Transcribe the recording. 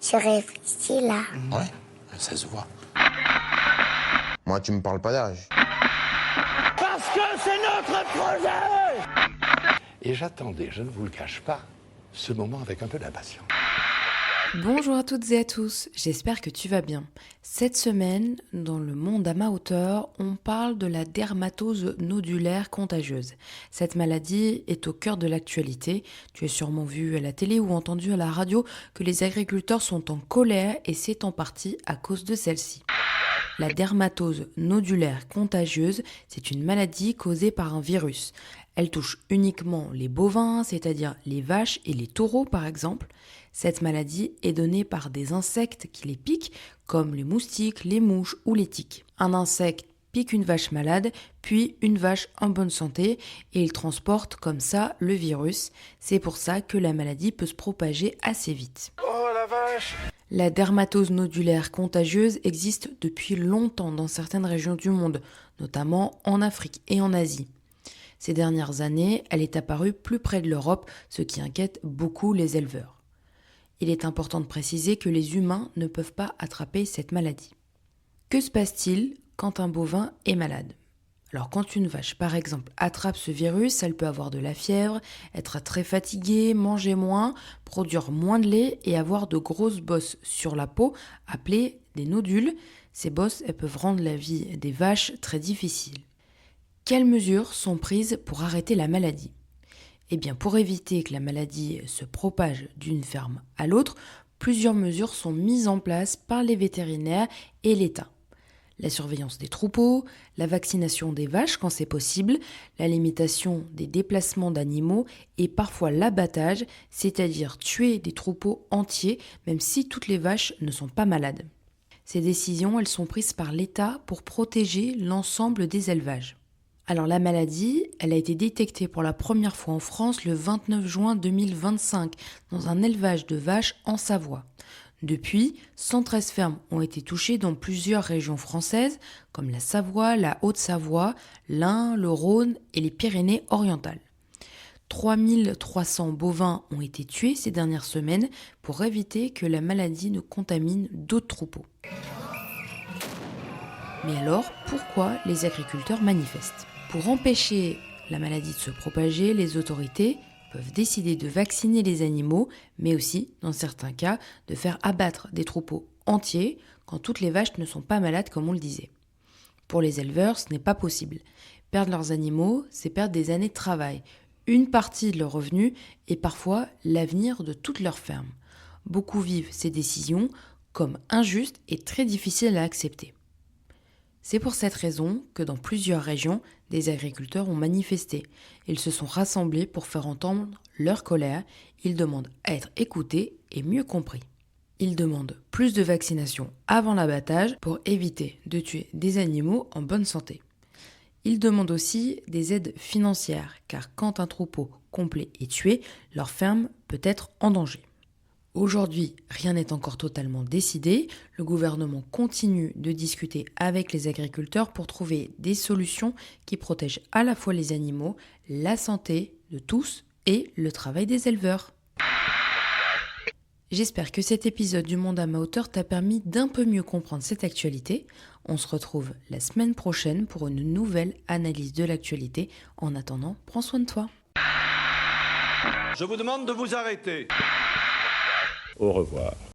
Je réfléchis là. Ouais, ça se voit. Moi, tu me parles pas d'âge. Parce que c'est notre projet! Et j'attendais, je ne vous le cache pas, ce moment avec un peu d'impatience. Bonjour à toutes et à tous, j'espère que tu vas bien. Cette semaine, dans le monde à ma hauteur, on parle de la dermatose nodulaire contagieuse. Cette maladie est au cœur de l'actualité. Tu as sûrement vu à la télé ou entendu à la radio que les agriculteurs sont en colère et c'est en partie à cause de celle-ci. La dermatose nodulaire contagieuse, c'est une maladie causée par un virus. Elle touche uniquement les bovins, c'est-à-dire les vaches et les taureaux par exemple. Cette maladie est donnée par des insectes qui les piquent, comme les moustiques, les mouches ou les tiques. Un insecte pique une vache malade, puis une vache en bonne santé, et il transporte comme ça le virus. C'est pour ça que la maladie peut se propager assez vite. Oh la vache! La dermatose nodulaire contagieuse existe depuis longtemps dans certaines régions du monde, notamment en Afrique et en Asie. Ces dernières années, elle est apparue plus près de l'Europe, ce qui inquiète beaucoup les éleveurs. Il est important de préciser que les humains ne peuvent pas attraper cette maladie. Que se passe-t-il quand un bovin est malade ? Alors quand une vache par exemple attrape ce virus, elle peut avoir de la fièvre, être très fatiguée, manger moins, produire moins de lait et avoir de grosses bosses sur la peau appelées des nodules. Ces bosses, elles peuvent rendre la vie des vaches très difficile. Quelles mesures sont prises pour arrêter la maladie ? Eh bien, pour éviter que la maladie se propage d'une ferme à l'autre, plusieurs mesures sont mises en place par les vétérinaires et l'État. La surveillance des troupeaux, la vaccination des vaches quand c'est possible, la limitation des déplacements d'animaux et parfois l'abattage, c'est-à-dire tuer des troupeaux entiers même si toutes les vaches ne sont pas malades. Ces décisions, elles sont prises par l'État pour protéger l'ensemble des élevages. Alors la maladie, elle a été détectée pour la première fois en France le 29 juin 2025 dans un élevage de vaches en Savoie. Depuis, 113 fermes ont été touchées dans plusieurs régions françaises comme la Savoie, la Haute-Savoie, l'Ain, le Rhône et les Pyrénées-Orientales. 3300 bovins ont été tués ces dernières semaines pour éviter que la maladie ne contamine d'autres troupeaux. Mais alors, pourquoi les agriculteurs manifestent ? Pour empêcher la maladie de se propager, les autorités peuvent décider de vacciner les animaux, mais aussi, dans certains cas, de faire abattre des troupeaux entiers quand toutes les vaches ne sont pas malades, comme on le disait. Pour les éleveurs, ce n'est pas possible. Perdre leurs animaux, c'est perdre des années de travail, une partie de leurs revenus et parfois l'avenir de toute leur ferme. Beaucoup vivent ces décisions comme injustes et très difficiles à accepter. C'est pour cette raison que dans plusieurs régions, des agriculteurs ont manifesté. Ils se sont rassemblés pour faire entendre leur colère. Ils demandent à être écoutés et mieux compris. Ils demandent plus de vaccination avant l'abattage pour éviter de tuer des animaux en bonne santé. Ils demandent aussi des aides financières, car quand un troupeau complet est tué, leur ferme peut être en danger. Aujourd'hui, rien n'est encore totalement décidé. Le gouvernement continue de discuter avec les agriculteurs pour trouver des solutions qui protègent à la fois les animaux, la santé de tous et le travail des éleveurs. J'espère que cet épisode du Monde à ma hauteur t'a permis d'un peu mieux comprendre cette actualité. On se retrouve la semaine prochaine pour une nouvelle analyse de l'actualité. En attendant, prends soin de toi. Je vous demande de vous arrêter. Au revoir.